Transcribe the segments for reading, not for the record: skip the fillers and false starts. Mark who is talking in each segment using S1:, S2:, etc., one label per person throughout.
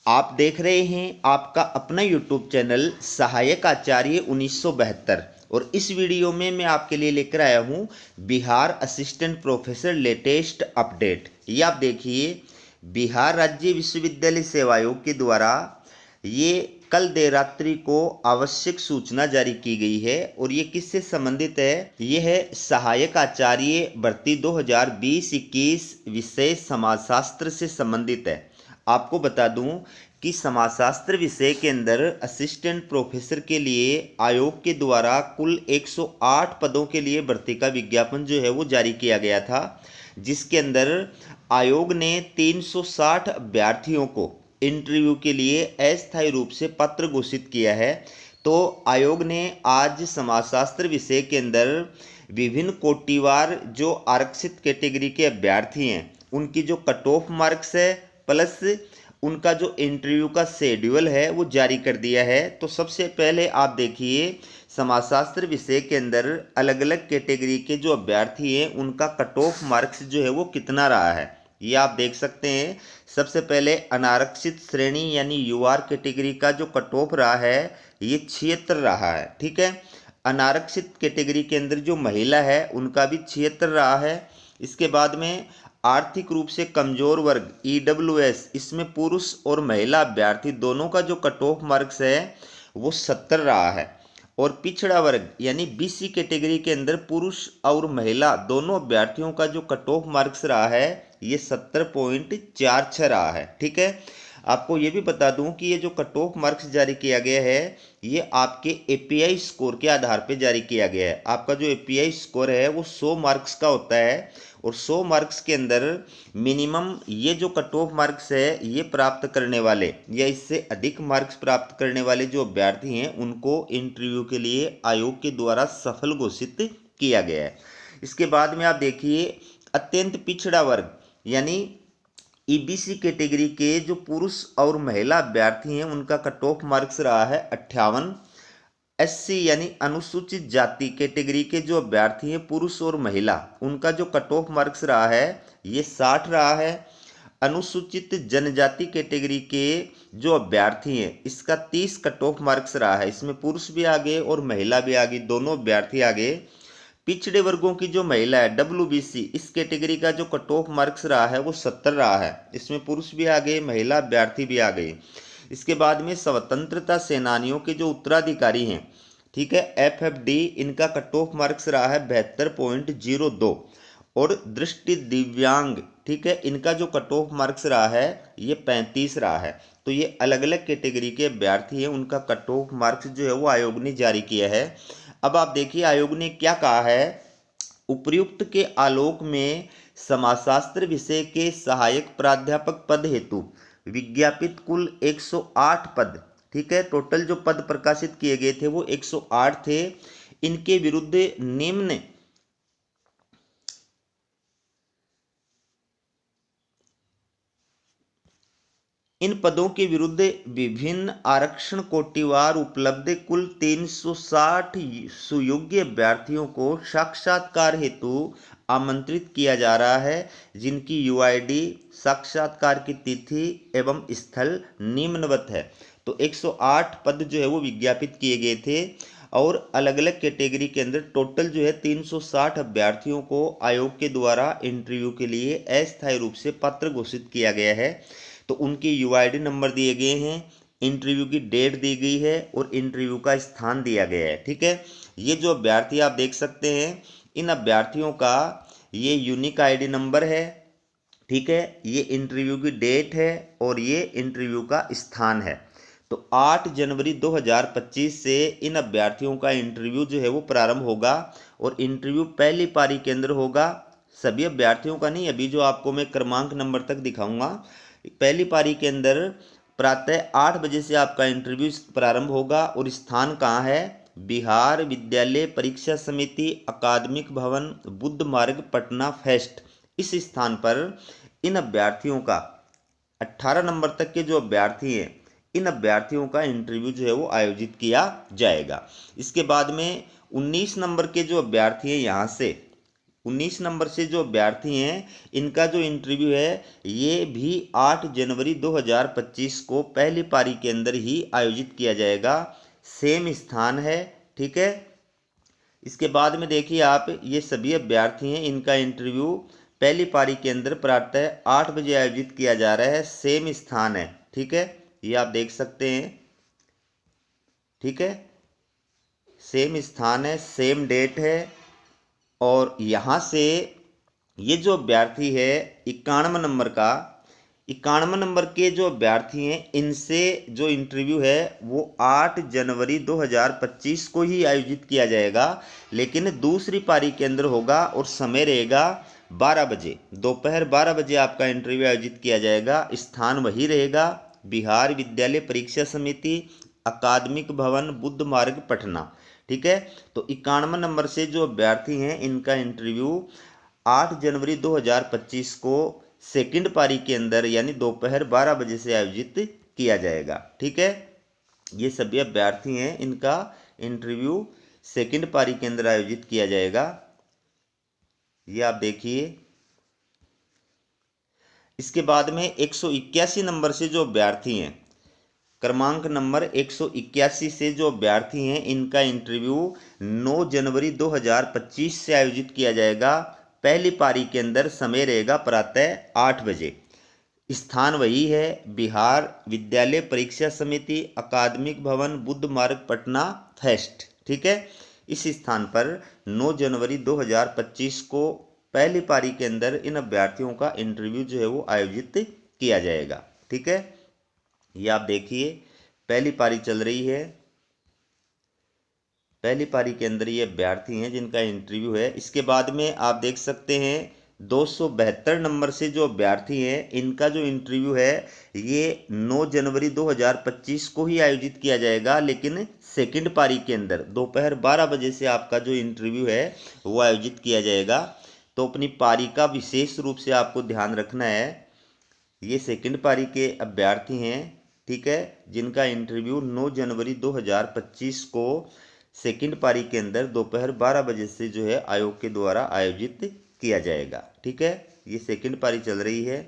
S1: आप देख रहे हैं आपका अपना YouTube चैनल सहायक आचार्य 1972। और इस वीडियो में मैं आपके लिए लेकर आया हूं Bihar assistant professor latest update. ये आप देखिए, बिहार राज्य विश्वविद्यालय सेवा आयोग के द्वारा ये कल देर रात्रि को आवश्यक सूचना जारी की गई है। और ये किससे संबंधित है? ये है सहायक आचार्य भर्ती 2020-21 विषय समाजशास्त्र से संबंधित है। आपको बता दूं कि समाजशास्त्र विषय के अंदर असिस्टेंट प्रोफेसर के लिए आयोग के द्वारा कुल 108 पदों के लिए भर्ती का विज्ञापन जो है वो जारी किया गया था, जिसके अंदर आयोग ने 360 अभ्यर्थियों को इंटरव्यू के लिए अस्थायी रूप से पत्र घोषित किया है। तो आयोग ने आज समाजशास्त्र विषय के अंदर विभिन्न कोटिवार जो आरक्षित कैटेगरी के अभ्यर्थी हैं उनकी जो कट ऑफ मार्क्स है प्लस उनका जो इंटरव्यू का शेड्यूल है वो जारी कर दिया है। तो सबसे पहले आप देखिए, समाजशास्त्र विषय के अंदर अलग अलग कैटेगरी के जो अभ्यर्थी हैं उनका कट ऑफ मार्क्स जो है वो कितना रहा है, ये आप देख सकते हैं। सबसे पहले अनारक्षित श्रेणी यानी यूआर कैटेगरी का जो कट ऑफ रहा है ये 76 रहा है। ठीक है, अनारक्षित कैटेगरी के अंदर जो महिला है उनका भी 76 रहा है। इसके बाद में आर्थिक रूप से कमजोर वर्ग ईडब्ल्यूएस, इसमें पुरुष और महिला अभ्यर्थी दोनों का जो कट ऑफ मार्क्स है वो 70 रहा है। और पिछड़ा वर्ग यानी बीसी कैटेगरी के अंदर पुरुष और महिला दोनों अभ्यर्थियों का जो कट ऑफ मार्क्स रहा है ये 70.46 रहा है। ठीक है, आपको ये भी बता दूं कि ये जो कट ऑफ मार्क्स जारी किया गया है ये आपके एपीआई स्कोर के आधार पे जारी किया गया है। आपका जो एपीआई स्कोर है वो 100 मार्क्स का होता है और 100 मार्क्स के अंदर मिनिमम ये जो कट ऑफ मार्क्स है ये प्राप्त करने वाले या इससे अधिक मार्क्स प्राप्त करने वाले जो अभ्यर्थी हैं उनको इंटरव्यू के लिए आयोग के द्वारा सफल घोषित किया गया है। इसके बाद में आप देखिए, अत्यंत पिछड़ा वर्ग यानी ईबीसी कैटेगरी के जो पुरुष और महिला अभ्यर्थी हैं उनका कट ऑफ मार्क्स रहा है 58। एससी यानी अनुसूचित जाति कैटेगरी के जो अभ्यर्थी हैं पुरुष और महिला उनका जो कट ऑफ मार्क्स रहा है ये 60 रहा है। अनुसूचित जनजाति कैटेगरी के जो अभ्यर्थी हैं इसका 30 कट ऑफ मार्क्स रहा है। इसमें पुरुष भी आगे और महिला भी आगे, दोनों अभ्यर्थी आगे। पिछड़े वर्गों की जो महिला है डब्ल्यूबीसी, इस कैटेगरी का जो कट ऑफ मार्क्स रहा है वो 70 रहा है। इसमें पुरुष भी आ गए, महिला अभ्यर्थी भी आ गए। इसके बाद में स्वतंत्रता सेनानियों के जो उत्तराधिकारी हैं, ठीक है, एफएफडी, इनका कट ऑफ मार्क्स रहा है 72.02। और दृष्टि दिव्यांग, ठीक है, इनका जो कट ऑफ मार्क्स रहा है ये 35 रहा है। तो ये अलग अलग कैटेगरी के अभ्यर्थी हैं, उनका कट ऑफ मार्क्स जो है वो आयोग ने जारी किया है। अब आप देखिए आयोग ने क्या कहा है, उपर्युक्त के आलोक में समाजशास्त्र विषय के सहायक प्राध्यापक पद हेतु विज्ञापित कुल 108 पद, ठीक है, टोटल जो पद प्रकाशित किए गए थे वो 108 थे। इनके विरुद्ध निम्न इन पदों के विरुद्ध विभिन्न आरक्षण कोटिवार उपलब्ध कुल 360 सुयोग्य अभ्यर्थियों को साक्षात्कार हेतु आमंत्रित किया जा रहा है, जिनकी यूआईडी, साक्षात्कार की तिथि एवं स्थल निम्नवत है। तो 108 पद जो है वो विज्ञापित किए गए थे और अलग अलग कैटेगरी के अंदर टोटल जो है 360 अभ्यर्थियों को आयोग के द्वारा इंटरव्यू के लिए अस्थायी रूप से पत्र घोषित किया गया है। तो उनके यूआईडी नंबर दिए गए हैं, इंटरव्यू की डेट दी गई है और इंटरव्यू का स्थान दिया गया है। ठीक है, ये जो अभ्यर्थी आप देख सकते हैं, इन अभ्यर्थियों का ये यूनिक आईडी नंबर है। ठीक है, ये इंटरव्यू की डेट है और ये इंटरव्यू का स्थान है। तो 8 जनवरी 2025 से इन अभ्यर्थियों का इंटरव्यू जो है वो प्रारंभ होगा और इंटरव्यू पहली पारी के अंदर होगा। सभी अभ्यर्थियों का नहीं, अभी जो आपको मैं क्रमांक नंबर तक दिखाऊंगा, पहली पारी के अंदर प्रातः 8 बजे से आपका इंटरव्यू प्रारंभ होगा। और स्थान कहाँ है? बिहार विद्यालय परीक्षा समिति, अकादमिक भवन, बुद्ध मार्ग, पटना फेस्ट। इस स्थान पर इन अभ्यर्थियों का 18 नंबर तक के जो अभ्यर्थी हैं इन अभ्यर्थियों का इंटरव्यू जो है वो आयोजित किया जाएगा। इसके बाद में 19 नंबर के जो अभ्यर्थी हैं यहाँ से 19 नंबर से जो अभ्यर्थी हैं इनका जो इंटरव्यू है ये भी 8 जनवरी 2025 को पहली पारी के अंदर ही आयोजित किया जाएगा। सेम स्थान है, ठीक है। इसके बाद में देखिए आप, ये सभी अभ्यर्थी हैं, इनका इंटरव्यू पहली पारी के अंदर प्रातः 8 बजे आयोजित किया जा रहा है। सेम स्थान है, ठीक है, ये आप देख सकते हैं, ठीक है। सेम स्थान है, सेम डेट है। और यहाँ से ये जो अभ्यर्थी है 91 नंबर के जो अभ्यर्थी हैं इनसे जो इंटरव्यू है वो 8 जनवरी 2025 को ही आयोजित किया जाएगा, लेकिन दूसरी पारी के अंदर होगा और समय रहेगा 12 बजे, दोपहर 12 बजे आपका इंटरव्यू आयोजित किया जाएगा। स्थान वही रहेगा, बिहार विद्यालय परीक्षा समिति, अकादमिक भवन, बुद्ध मार्ग, पटना, ठीक है। तो 91 नंबर से जो अभ्यर्थी हैं इनका इंटरव्यू 8 जनवरी 2025 को सेकंड पारी के अंदर यानी दोपहर 12 बजे से आयोजित किया जाएगा, ठीक है। ये सभी अभ्यर्थी हैं, इनका इंटरव्यू सेकंड पारी के अंदर आयोजित किया जाएगा, ये आप देखिए। इसके बाद में 181 नंबर से जो अभ्यर्थी हैं, क्रमांक नंबर 181 से जो अभ्यर्थी हैं इनका इंटरव्यू 9 जनवरी 2025 से आयोजित किया जाएगा। पहली पारी के अंदर समय रहेगा प्रातः 8 बजे। स्थान वही है, बिहार विद्यालय परीक्षा समिति, अकादमिक भवन, बुद्ध मार्ग, पटना, फेस्ट, ठीक है। इस स्थान पर 9 जनवरी 2025 को पहली पारी के अंदर इन अभ्यर्थियों का इंटरव्यू जो है वो आयोजित किया जाएगा, ठीक है। ये आप देखिए, पहली पारी चल रही है, पहली पारी के अंदर ये अभ्यर्थी हैं जिनका इंटरव्यू है। इसके बाद में आप देख सकते हैं 272 नंबर से जो अभ्यर्थी हैं इनका जो इंटरव्यू है ये 9 जनवरी 2025 को ही आयोजित किया जाएगा, लेकिन सेकंड पारी के अंदर दोपहर 12 बजे से आपका जो इंटरव्यू है वो आयोजित किया जाएगा। तो अपनी पारी का विशेष रूप से आपको ध्यान रखना है। ये सेकंड पारी के अभ्यर्थी हैं, ठीक है, जिनका इंटरव्यू 9 जनवरी 2025 को सेकंड पारी के अंदर दोपहर 12 बजे से जो है आयोग के द्वारा आयोजित किया जाएगा, ठीक है। ये सेकंड पारी चल रही है।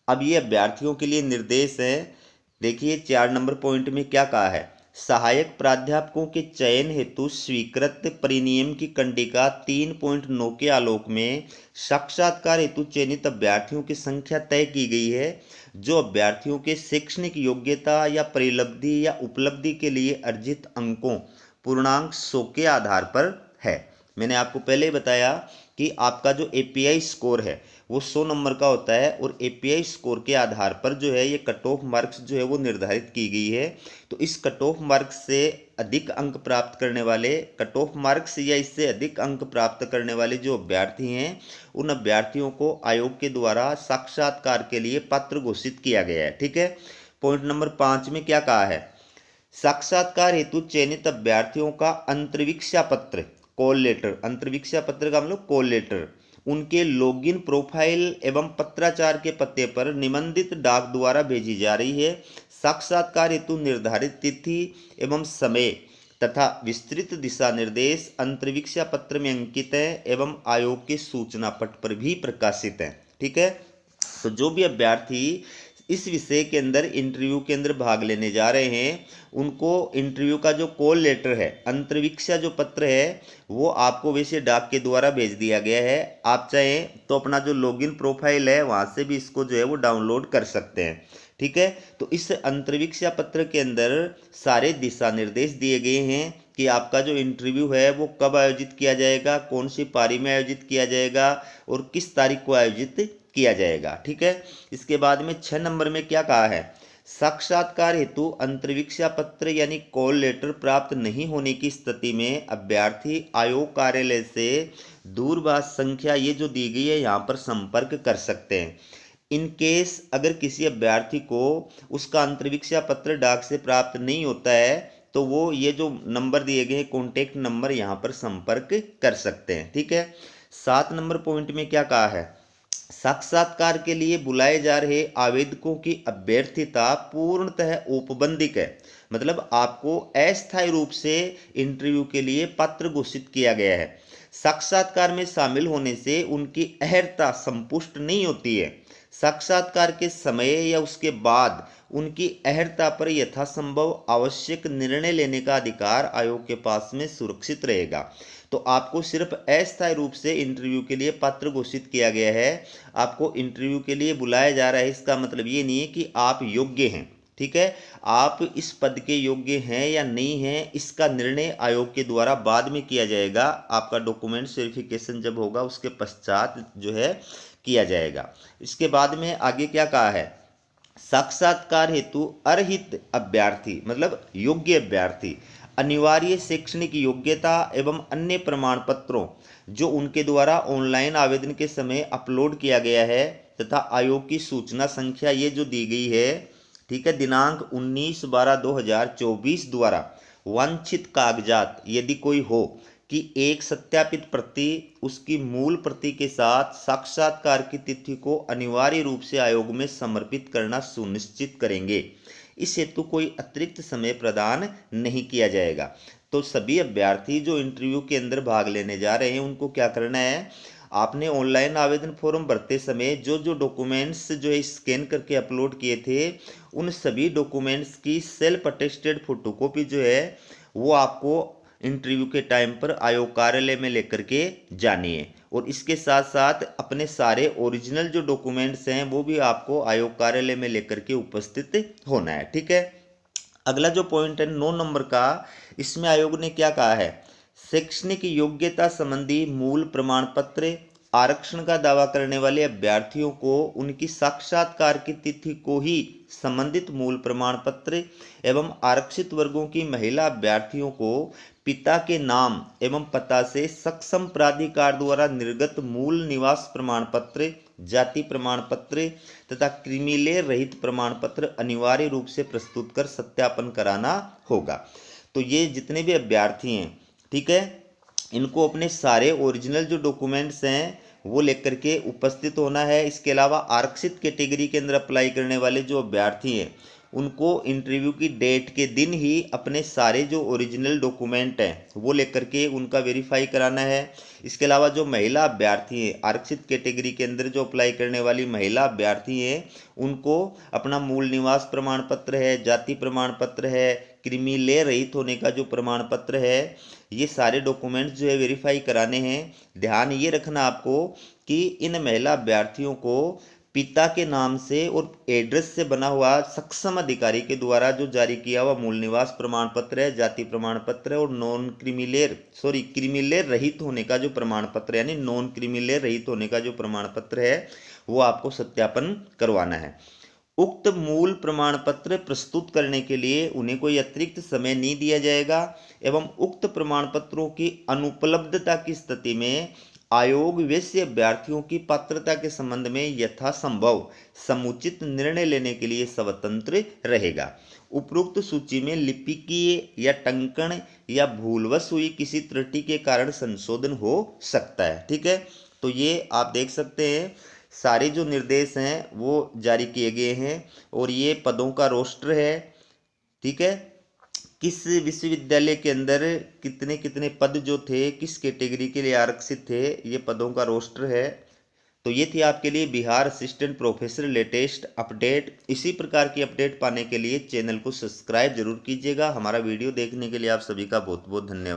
S1: अब ये अभ्यर्थियों के लिए निर्देश है। देखिए 4 नंबर पॉइंट में क्या कहा है, सहायक प्राध्यापकों के चयन हेतु स्वीकृत परिनियम की कंडिका 3.9 के आलोक में साक्षात्कार हेतु चयनित अभ्यर्थियों की संख्या तय की गई है, जो अभ्यर्थियों के शैक्षणिक योग्यता या परिलब्धि या उपलब्धि के लिए अर्जित अंकों पूर्णांक 100 के आधार पर है। मैंने आपको पहले ही बताया कि आपका जो एपीआई स्कोर है वो 100 नंबर का होता है और एपीआई स्कोर के आधार पर जो है ये कट ऑफ मार्क्स जो है वो निर्धारित की गई है। तो इस कट ऑफ मार्क्स से अधिक अंक प्राप्त करने वाले, कट ऑफ मार्क्स या इससे अधिक अंक प्राप्त करने वाले जो अभ्यर्थी हैं उन अभ्यर्थियों को आयोग के द्वारा साक्षात्कार के लिए पात्र घोषित किया गया है, ठीक है। पॉइंट नंबर 5 में क्या कहा है, साक्षात्कार हेतु चयनित अभ्यर्थियों का अंतर्वीक्षा पत्र, कॉल लेटर, अंतर्वीक्षा पत्र का मतलब कॉल लेटर, उनके लॉगिन प्रोफाइल एवं पत्राचार के पते पर निबंधित डाक द्वारा भेजी जा रही है। साक्षात्कार हेतु निर्धारित तिथि एवं समय तथा विस्तृत दिशा निर्देश अंतर्वीक्षा पत्र में अंकित है एवं आयोग के सूचना पट पर भी प्रकाशित है, ठीक है। तो जो भी अभ्यर्थी इस विषय के अंदर इंटरव्यू के अंदर भाग लेने जा रहे हैं उनको इंटरव्यू का जो कॉल लेटर है, अंतर्वीक्षा जो पत्र है वो आपको वैसे डाक के द्वारा भेज दिया गया है। आप चाहें तो अपना जो लॉगिन प्रोफाइल है वहाँ से भी इसको जो है वो डाउनलोड कर सकते हैं, ठीक है। तो इस अंतर्वीक्षा पत्र के अंदर सारे दिशा निर्देश दिए गए हैं कि आपका जो इंटरव्यू है वो कब आयोजित किया जाएगा, कौन सी पारी में आयोजित किया जाएगा और किस तारीख को आयोजित किया जाएगा, ठीक है। इसके बाद में 6 नंबर में क्या कहा है, साक्षात्कार हेतु अंतर्वीक्षा पत्र यानी कॉल लेटर प्राप्त नहीं होने की स्थिति में अभ्यर्थी आयोग कार्यालय से दूरभाष संख्या ये जो दी गई है यहाँ पर संपर्क कर सकते हैं। इन केस अगर किसी अभ्यर्थी को उसका अंतर्वीक्षा पत्र डाक से प्राप्त नहीं होता है तो वो ये जो नंबर दिए गए हैं कॉन्टेक्ट नंबर यहाँ पर संपर्क कर सकते हैं, ठीक है। 7 नंबर पॉइंट में क्या कहा है, साक्षात्कार के लिए बुलाए जा रहे आवेदकों की अभ्यर्थिता पूर्णतः औपबंधिक है, मतलब आपको अस्थायी रूप से इंटरव्यू के लिए पात्र घोषित किया गया है। साक्षात्कार में शामिल होने से उनकी अहर्ता संपुष्ट नहीं होती है। साक्षात्कार के समय या उसके बाद उनकी अहर्ता पर यथासंभव आवश्यक निर्णय लेने का अधिकार आयोग के पास में सुरक्षित रहेगा। तो आपको सिर्फ अस्थायी रूप से इंटरव्यू के लिए पात्र घोषित किया गया है, आपको इंटरव्यू के लिए बुलाया जा रहा है, इसका मतलब ये नहीं है कि आप योग्य हैं। ठीक है, आप इस पद के योग्य हैं या नहीं हैं, इसका निर्णय आयोग के द्वारा बाद में किया जाएगा। आपका डॉक्यूमेंट वेरिफिकेशन जब होगा उसके पश्चात जो है किया जाएगा। इसके बाद में आगे क्या कहा है, साक्षात्कार हेतु अर्हित अभ्यर्थी मतलब योग्य अभ्यर्थी अनिवार्य शैक्षणिक योग्यता एवं अन्य प्रमाण पत्रों जो उनके द्वारा ऑनलाइन आवेदन के समय अपलोड किया गया है तथा आयोग की सूचना संख्या ये जो दी गई है, ठीक है, दिनांक 19/12/2024 द्वारा वांछित कागजात यदि कोई हो कि एक सत्यापित प्रति उसकी मूल प्रति के साथ साक्षात्कार की तिथि को अनिवार्य रूप से आयोग में समर्पित करना सुनिश्चित करेंगे। इस हेतु कोई अतिरिक्त समय प्रदान नहीं किया जाएगा। तो सभी अभ्यर्थी जो इंटरव्यू के अंदर भाग लेने जा रहे हैं उनको क्या करना है, आपने ऑनलाइन आवेदन फॉर्म भरते समय जो जो डॉक्यूमेंट्स जो है स्कैन करके अपलोड किए थे, उन सभी डॉक्यूमेंट्स की सेल्फ अटेस्टेड फोटोकॉपी जो है वो आपको इंटरव्यू के टाइम पर आयोग कार्यालय में लेकर के जानी है। और इसके साथ साथ अपने सारे ओरिजिनल जो डॉक्यूमेंट्स हैं वो भी आपको आयोग कार्यालय में लेकर के उपस्थित होना है। ठीक है, अगला जो पॉइंट है 9 नंबर का, इसमें आयोग ने क्या कहा है, शैक्षणिक योग्यता संबंधी मूल प्रमाण पत्र आरक्षण का दावा करने वाले अभ्यर्थियों को उनकी साक्षात्कार की तिथि को ही संबंधित मूल प्रमाण पत्र एवं आरक्षित वर्गों की महिला अभ्यर्थियों को पिता के नाम एवं पता से सक्षम प्राधिकार द्वारा निर्गत मूल निवास प्रमाण पत्र, जाति प्रमाण पत्र तथा क्रिमिलेयर रहित प्रमाण पत्र अनिवार्य रूप से प्रस्तुत कर सत्यापन कराना होगा। तो ये जितने भी अभ्यर्थी हैं, ठीक है, इनको अपने सारे ओरिजिनल जो डॉक्यूमेंट्स हैं वो लेकर के उपस्थित होना है। इसके अलावा आरक्षित कैटेगरी के अंदर अप्लाई करने वाले जो अभ्यर्थी हैं उनको इंटरव्यू की डेट के दिन ही अपने सारे जो ओरिजिनल डॉक्यूमेंट हैं वो लेकर के उनका वेरीफाई कराना है। इसके अलावा जो महिला अभ्यर्थी हैं, आरक्षित कैटेगरी के अंदर जो अप्लाई करने वाली महिला अभ्यर्थी हैं, उनको अपना मूल निवास प्रमाण पत्र है, जाति प्रमाण पत्र है, क्रिमी लेयर रहित होने का जो प्रमाण पत्र है, ये सारे डॉक्यूमेंट्स जो है वेरीफाई कराने हैं। ध्यान ये रखना आपको कि इन महिला अभ्यर्थियों को पिता के नाम से और एड्रेस से बना हुआ सक्षम अधिकारी के द्वारा जो जारी किया हुआ मूल निवास प्रमाण पत्र है, जाति प्रमाण पत्र है और क्रिमिलेयर रहित होने का जो प्रमाण पत्र यानी नॉन क्रिमिलेयर रहित होने का जो प्रमाण पत्र है वो आपको सत्यापन करवाना है। उक्त मूल प्रमाण पत्र प्रस्तुत करने के लिए उन्हें कोई अतिरिक्त समय नहीं दिया जाएगा एवं उक्त प्रमाण पत्रों की अनुपलब्धता की स्थिति में आयोग वैसे अभ्यर्थियों की पात्रता के संबंध में यथासंभव समुचित निर्णय लेने के लिए स्वतंत्र रहेगा। उपरोक्त सूची में लिपिकीय या टंकण या भूलवश हुई किसी त्रुटि के कारण संशोधन हो सकता है। ठीक है, तो ये आप देख सकते हैं सारे जो निर्देश हैं वो जारी किए गए हैं और ये पदों का रोस्टर है। ठीक है, किस विश्वविद्यालय के अंदर कितने कितने पद जो थे, किस कैटेगरी के लिए आरक्षित थे, ये पदों का रोस्टर है। तो ये थी आपके लिए Bihar assistant professor latest update. इसी प्रकार की अपडेट पाने के लिए चैनल को सब्सक्राइब जरूर कीजिएगा। हमारा वीडियो देखने के लिए आप सभी का बहुत बहुत धन्यवाद।